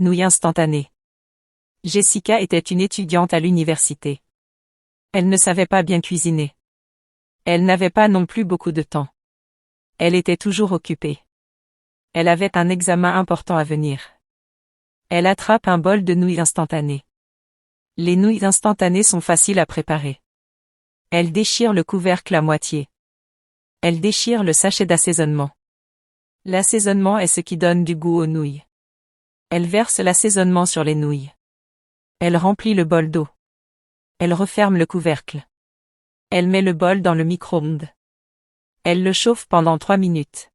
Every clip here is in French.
Nouilles instantanées. Jessica était une étudiante à l'université. Elle ne savait pas bien cuisiner. Elle n'avait pas non plus beaucoup de temps. Elle était toujours occupée. Elle avait un examen important à venir. Elle attrape un bol de nouilles instantanées. Les nouilles instantanées sont faciles à préparer. Elle déchire le couvercle à moitié. Elle déchire le sachet d'assaisonnement. L'assaisonnement est ce qui donne du goût aux nouilles. Elle verse l'assaisonnement sur les nouilles. Elle remplit le bol d'eau. Elle referme le couvercle. Elle met le bol dans le micro-ondes. Elle le chauffe pendant 3 minutes.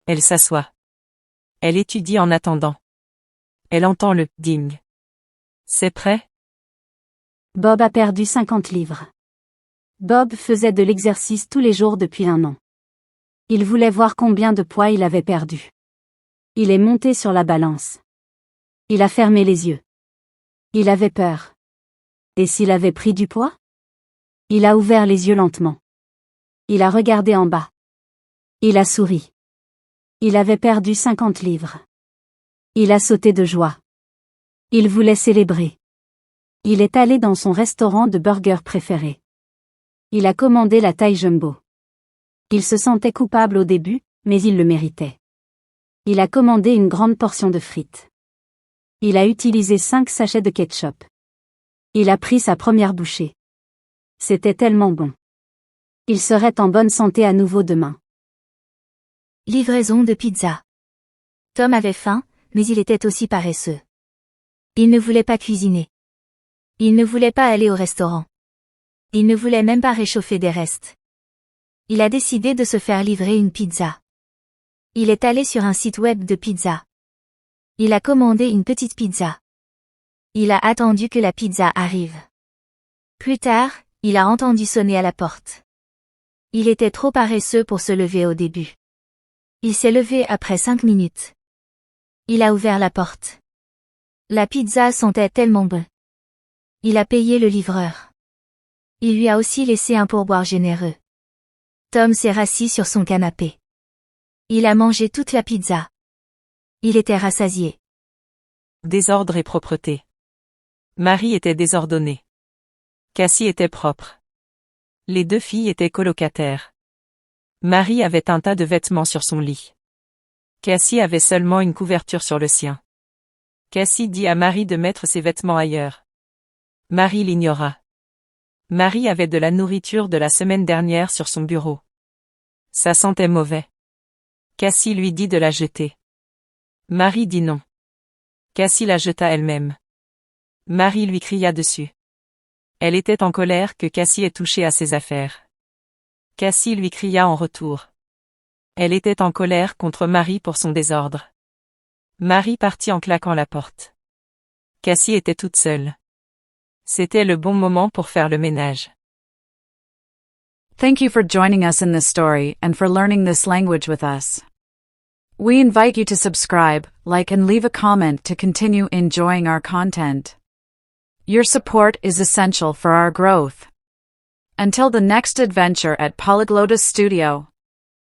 Elle s'assoit. Elle étudie en attendant. Elle entend le « ding ». C'est prêt? Bob a perdu 50 livres. Bob faisait de l'exercice tous les jours depuis 1 an. Il voulait voir combien de poids il avait perdu. Il est monté sur la balance. Il a fermé les yeux. Il avait peur. Et s'il avait pris du poids? Il a ouvert les yeux lentement. Il a regardé en bas. Il a souri. Il avait perdu 50 livres. Il a sauté de joie. Il voulait célébrer. Il est allé dans son restaurant de burgers préféré. Il a commandé la taille jumbo. Il se sentait coupable au début, mais il le méritait. Il a commandé une grande portion de frites. Il a utilisé 5 sachets de ketchup. Il a pris sa première bouchée. C'était tellement bon. Il serait en bonne santé à nouveau demain. Livraison de pizza. Tom avait faim, mais il était aussi paresseux. Il ne voulait pas cuisiner. Il ne voulait pas aller au restaurant. Il ne voulait même pas réchauffer des restes. Il a décidé de se faire livrer une pizza. Il est allé sur un site web de pizza. Il a commandé une petite pizza. Il a attendu que la pizza arrive. Plus tard, il a entendu sonner à la porte. Il était trop paresseux pour se lever au début. Il s'est levé après 5 minutes. Il a ouvert la porte. La pizza sentait tellement bon. Il a payé le livreur. Il lui a aussi laissé un pourboire généreux. Tom s'est rassis sur son canapé. Il a mangé toute la pizza. Il était rassasié. Désordre et propreté. Marie était désordonnée. Cassie était propre. Les 2 filles étaient colocataires. Marie avait un tas de vêtements sur son lit. Cassie avait seulement une couverture sur le sien. Cassie dit à Marie de mettre ses vêtements ailleurs. Marie l'ignora. Marie avait de la nourriture de la semaine dernière sur son bureau. Ça sentait mauvais. Cassie lui dit de la jeter. Marie dit non. Cassie la jeta elle-même. Marie lui cria dessus. Elle était en colère que Cassie ait touché à ses affaires. Cassie lui cria en retour. Elle était en colère contre Marie pour son désordre. Marie partit en claquant la porte. Cassie était toute seule. C'était le bon moment pour faire le ménage. Thank you for joining us in this story and for learning this language with us. We invite you to subscribe, like and leave a comment to continue enjoying our content. Your support is essential for our growth. Until the next adventure at Polyglotus Studio.